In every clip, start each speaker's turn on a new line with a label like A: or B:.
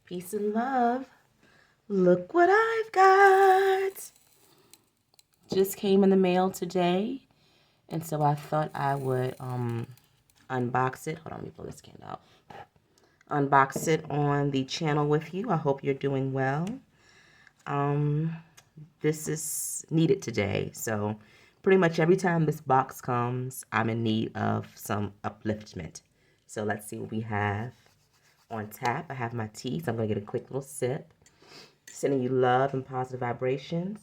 A: Peace and love. Look what I've got. Just came in the mail today. And so I thought I would unbox it. Hold on, let me pull this candle out. Unbox it on the channel with you. I hope you're doing well. This is needed today. So pretty much every time this box comes, I'm in need of some upliftment. So let's see what we have on tap. I have my tea, so I'm going to get a quick little sip. Sending you love and positive vibrations.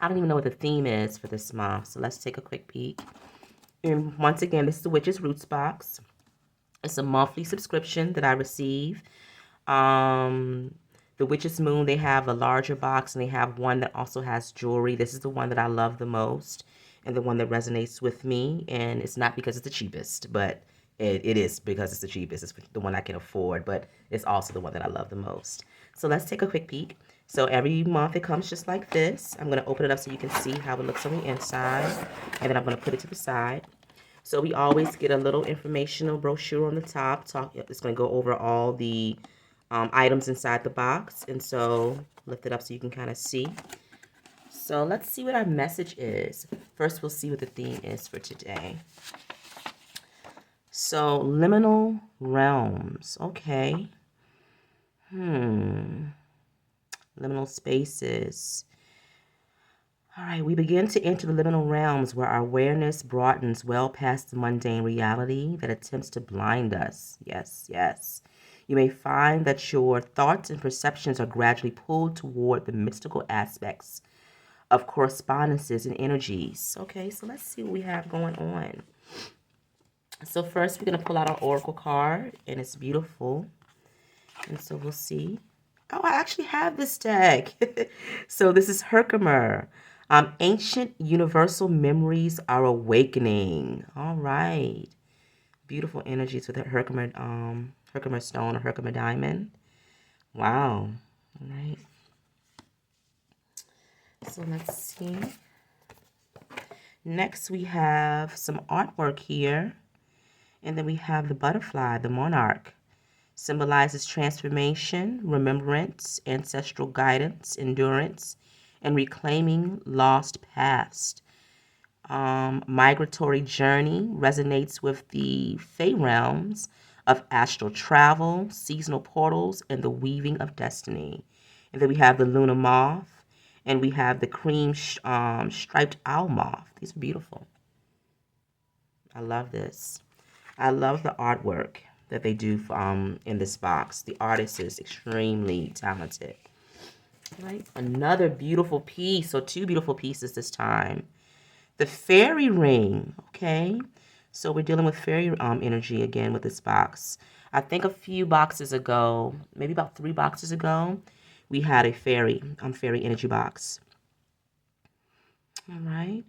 A: I don't even know what the theme is for this month, so let's take a quick peek. And once again, this is the Witch's Roots box. It's a monthly subscription that I receive. The Witch's Moon, they have a larger box, and they have one that also has jewelry. This is the one that I love the most and the one that resonates with me. And it's not because it's the cheapest, but it is because it's the cheapest. It's the one I can afford, but it's also the one that I love the most. So let's take a quick peek. So every month it comes just like this. I'm going to open it up so you can see how it looks on the inside. And then I'm going to put it to the side. So we always get a little informational brochure on the top. It's going to go over all the items inside the box. And so lift it up so you can kind of see. So let's see what our message is. First, we'll see what the theme is for today. So liminal realms. Okay. Liminal spaces. All right, we begin to enter the liminal realms where our awareness broadens well past the mundane reality that attempts to blind us. Yes, yes. You may find that your thoughts and perceptions are gradually pulled toward the mystical aspects of correspondences and energies. Okay, so let's see what we have going on. So first, we're going to pull out our oracle card, and it's beautiful. And so we'll see. Oh, I actually have this deck. So this is Herkimer. Ancient universal memories are awakening. All right. Beautiful energies with the Herkimer stone or Herkimer diamond. Wow. All right. So let's see. Next, we have some artwork here. And then we have the butterfly, the monarch. Symbolizes transformation, remembrance, ancestral guidance, endurance, and reclaiming lost past. Migratory journey resonates with the Fey realms of astral travel, seasonal portals, and the weaving of destiny. And then we have the Luna moth, and we have the cream striped owl moth. These are beautiful. I love this. I love the artwork that they do in this box. The artist is extremely talented. Right? Another beautiful piece. So two beautiful pieces this time. The fairy ring. Okay. So we're dealing with fairy energy again with this box. I think a few boxes ago, maybe about 3 boxes ago, we had a fairy energy box. All right.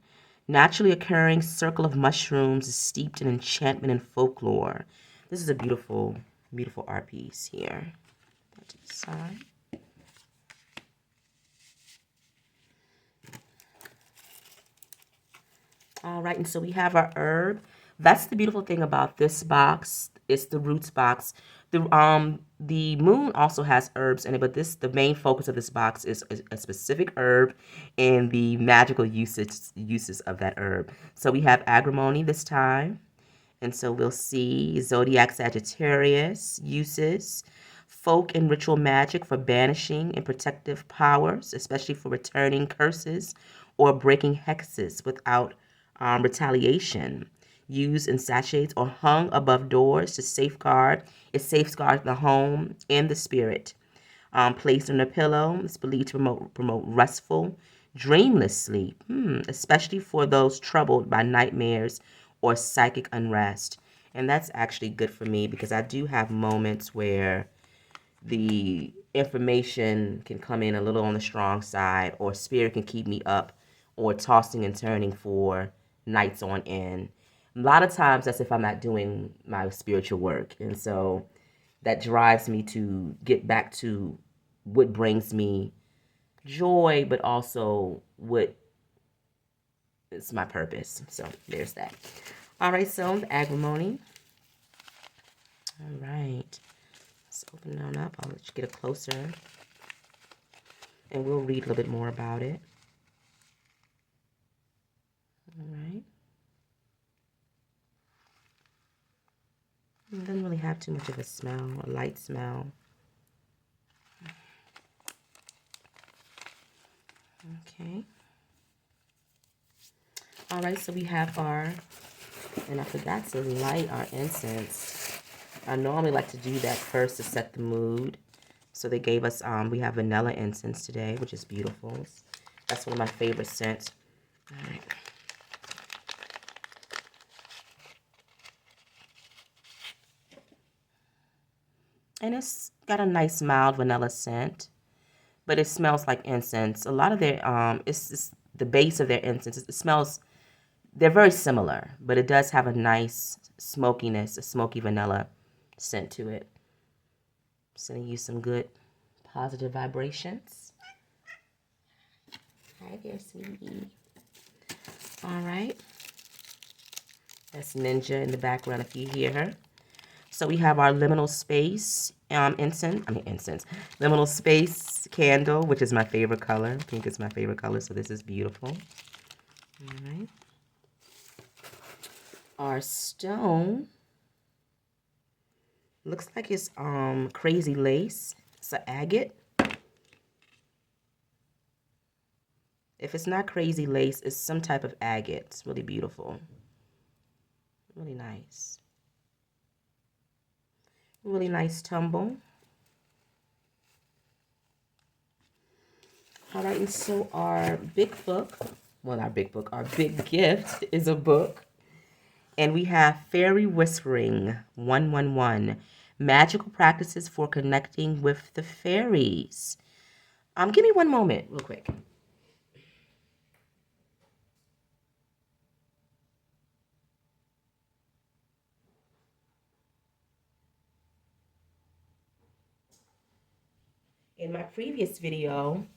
A: Naturally occurring circle of mushrooms is steeped in enchantment and folklore. This is a beautiful, beautiful art piece here. Put that to the side. All right, and so we have our herb. That's the beautiful thing about this box. It's the roots box. The moon also has herbs in it, but the main focus of this box is a specific herb and the magical uses of that herb. So we have agrimony this time. And so we'll see Zodiac Sagittarius uses, folk and ritual magic for banishing and protective powers, especially for returning curses or breaking hexes without retaliation. Used in sachets or hung above doors to safeguard. It safeguards the home and the spirit. Placed on a pillow, it's believed to promote restful, dreamless sleep, especially for those troubled by nightmares or psychic unrest. And that's actually good for me because I do have moments where the information can come in a little on the strong side, or spirit can keep me up or tossing and turning for nights on end. A lot of times that's if I'm not doing my spiritual work. And so that drives me to get back to what brings me joy, but also what is my purpose. So there's that. All right, so the agrimony. All right. Let's open it on up. I'll let you get a closer. And we'll read a little bit more about it. All right. It doesn't really have too much of a smell, a light smell. Okay. All right, so we have our, and I forgot to light our incense. I normally like to do that first to set the mood. So they gave us, we have vanilla incense today, which is beautiful. That's one of my favorite scents. All right. And it's got a nice mild vanilla scent, but it smells like incense. A lot of their, it's the base of their incense. It smells, they're very similar, but it does have a nice smokiness, a smoky vanilla scent to it. Sending you some good positive vibrations. Hi there, sweetie. All right. That's Ninja in the background if you hear her. So we have our liminal space liminal space candle, which is my favorite color. Pink is my favorite color, so this is beautiful. All right. Our stone looks like it's crazy lace. It's an agate. If it's not crazy lace, it's some type of agate. It's really beautiful. Really nice. Really nice tumble. All right, and so our big book, well, our big book, our big gift is a book. And we have Fairy Whispering 111, Magical Practices for Connecting with the Fairies. Give me one moment, real quick. In my previous video,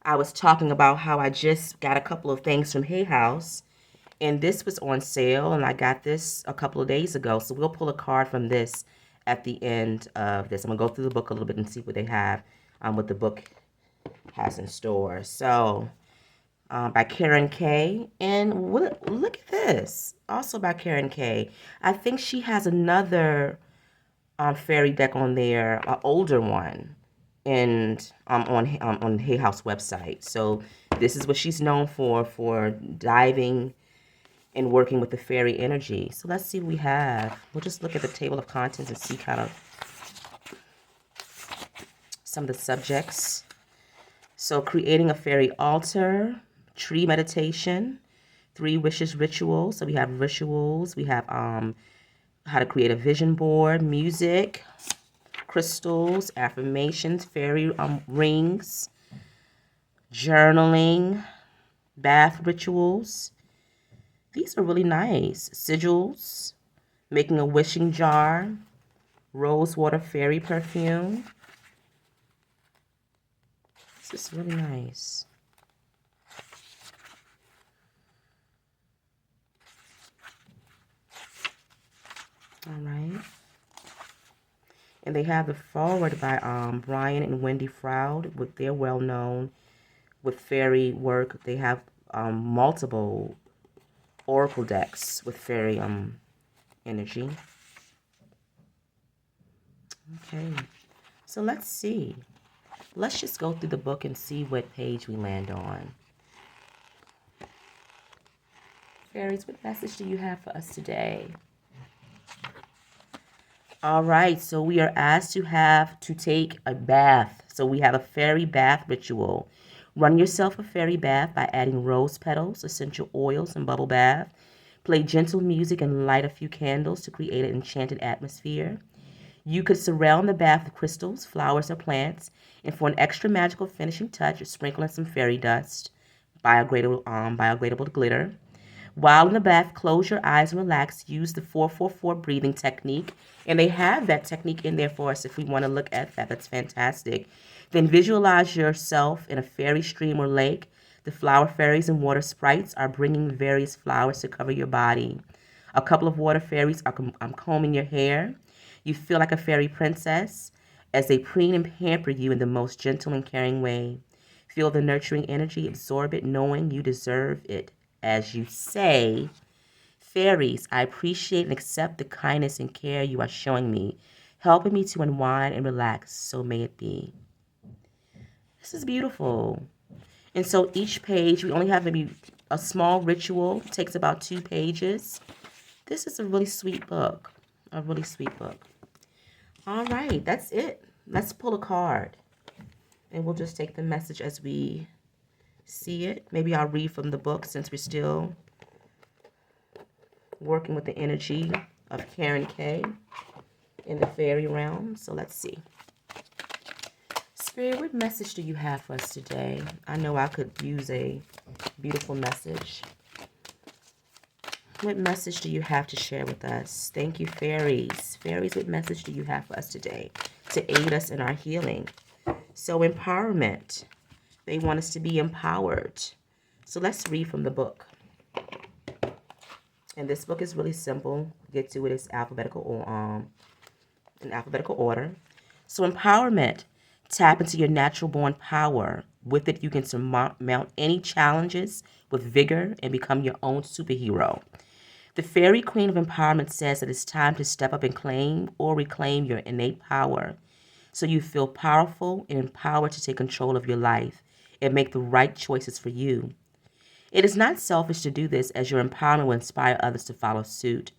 A: I was talking about how I just got a couple of things from Hay House, and this was on sale, and I got this a couple of days ago. So we'll pull a card from this at the end of this. I'm gonna go through the book a little bit and see what they have, what the book has in store. So, by Karen K. And look at this, also by Karen K. I think she has another fairy deck on there, an older one, and on Hay House website. So this is what she's known for diving and working with the fairy energy. So let's see what we have. We'll just look at the table of contents and see kind of some of the subjects. So creating a fairy altar, tree meditation, 3 wishes ritual. So we have rituals. We have how to create a vision board, music, crystals, affirmations, fairy rings, journaling, bath rituals. These are really nice. Sigils, making a wishing jar, rose water fairy perfume. This is really nice. All right. And they have the forward by Brian and Wendy Froud. They're well known with fairy work. They have multiple oracle decks with fairy energy. Okay, so let's see. Let's just go through the book and see what page we land on. Fairies, what message do you have for us today? All right, so we are asked to take a bath. So we have a fairy bath ritual. Run yourself a fairy bath by adding rose petals, essential oils, and bubble bath. Play gentle music and light a few candles to create an enchanted atmosphere. You could surround the bath with crystals, flowers, or plants, and for an extra magical finishing touch, sprinkle in some fairy dust, biodegradable glitter. While in the bath, close your eyes and relax. Use the 444 breathing technique. And they have that technique in there for us if we want to look at that. That's fantastic. Then visualize yourself in a fairy stream or lake. The flower fairies and water sprites are bringing various flowers to cover your body. A couple of water fairies are combing your hair. You feel like a fairy princess. as they preen and pamper you in the most gentle and caring way. Feel the nurturing energy, absorb it, knowing you deserve it. As you say, fairies, I appreciate and accept the kindness and care you are showing me, helping me to unwind and relax. So may it be. This is beautiful. And so each page, we only have maybe a small ritual. It takes about 2 pages. This is a really sweet book. A really sweet book. All right, that's it. Let's pull a card. And we'll just take the message as we see it. Maybe I'll read from the book since we're still working with the energy of Karen K in the fairy realm. So let's see. Spirit, what message do you have for us today? I know I could use a beautiful message. What message do you have to share with us? Thank you, fairies. Fairies, what message do you have for us today to aid us in our healing? So empowerment. They want us to be empowered. So let's read from the book. And this book is really simple. Get to it. It's in alphabetical order. So empowerment. Tap into your natural born power. With it, you can surmount any challenges with vigor and become your own superhero. The Fairy Queen of Empowerment says that it's time to step up and claim or reclaim your innate power so you feel powerful and empowered to take control of your life and make the right choices for you. It is not selfish to do this, as your empowerment will inspire others to follow suit.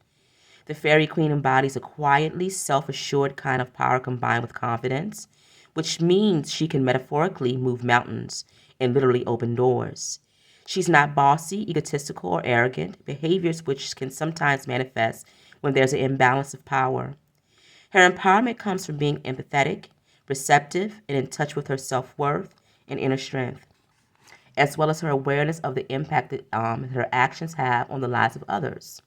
A: The Fairy Queen embodies a quietly self-assured kind of power combined with confidence, which means she can metaphorically move mountains and literally open doors. She's not bossy, egotistical, or arrogant, behaviors which can sometimes manifest when there's an imbalance of power. Her empowerment comes from being empathetic, receptive, and in touch with her self-worth and inner strength, as well as her awareness of the impact that her actions have on the lives of others.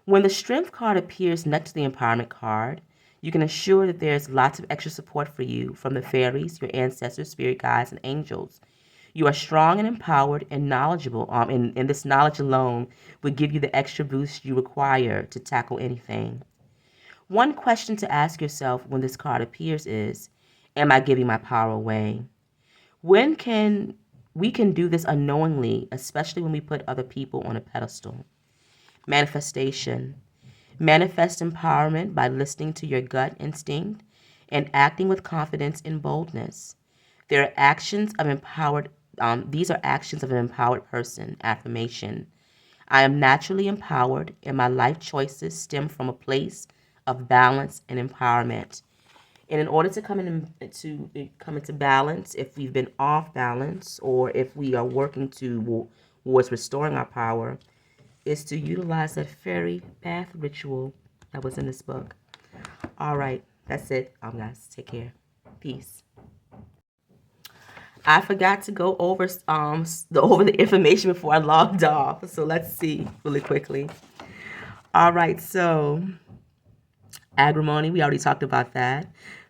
A: When the Strength card appears next to the Empowerment card, you can assure that there's lots of extra support for you from the fairies, your ancestors, spirit guides, and angels. You are strong and empowered and knowledgeable, and this knowledge alone would give you the extra boost you require to tackle anything. One question to ask yourself when this card appears is, am I giving my power away? We can do this unknowingly, especially when we put other people on a pedestal. Manifestation. Manifest empowerment by listening to your gut instinct and acting with confidence and boldness. These are actions of an empowered person. Affirmation. I am naturally empowered, and my life choices stem from a place of balance and empowerment. And in order to come into balance, if we've been off balance or if we are working towards restoring our power, is to utilize that fairy bath ritual that was in this book. All right, that's it, guys. Take care. Peace. I forgot to go over the information before I logged off, so let's see really quickly. All right, so agrimony, we already talked about that.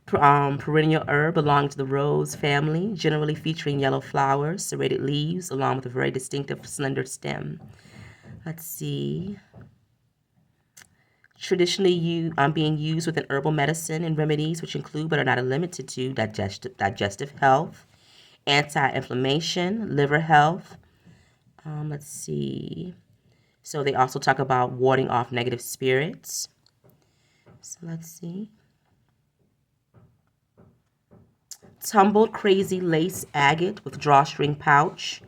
A: Perennial herb belonging to the rose family, generally featuring yellow flowers, serrated leaves, along with a very distinctive slender stem. Let's see. Traditionally being used within herbal medicine and remedies, which include but are not limited to digestive health, anti-inflammation, liver health. Let's see. So they also talk about warding off negative spirits. So let's see. Tumbled crazy lace agate with drawstring pouch.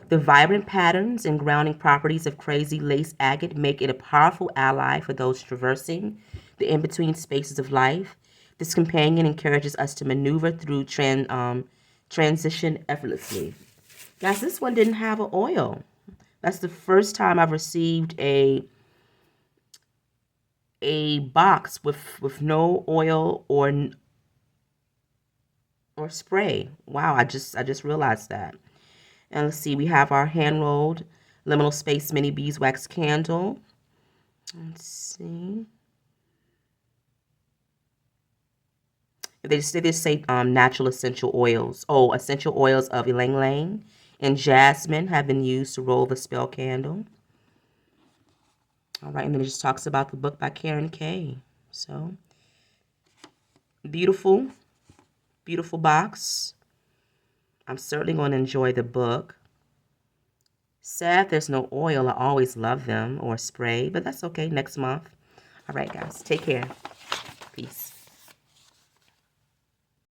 A: The vibrant patterns and grounding properties of crazy lace agate make it a powerful ally for those traversing the in-between spaces of life. This companion encourages us to maneuver through transition effortlessly. Guys, this one didn't have an oil. That's the first time I've received a box with no oil or spray. Wow, I just realized that. And let's see, we have our hand-rolled Liminal Space Mini Beeswax Candle. Let's see. They just say natural essential oils. Oh, essential oils of ylang ylang and jasmine have been used to roll the spell candle. All right, and then it just talks about the book by Karen K. So, beautiful. beautiful box. I'm certainly going to enjoy the book. Sad there's no oil. I always love them, or spray, but that's okay. Next month. All right, guys. Take care. Peace.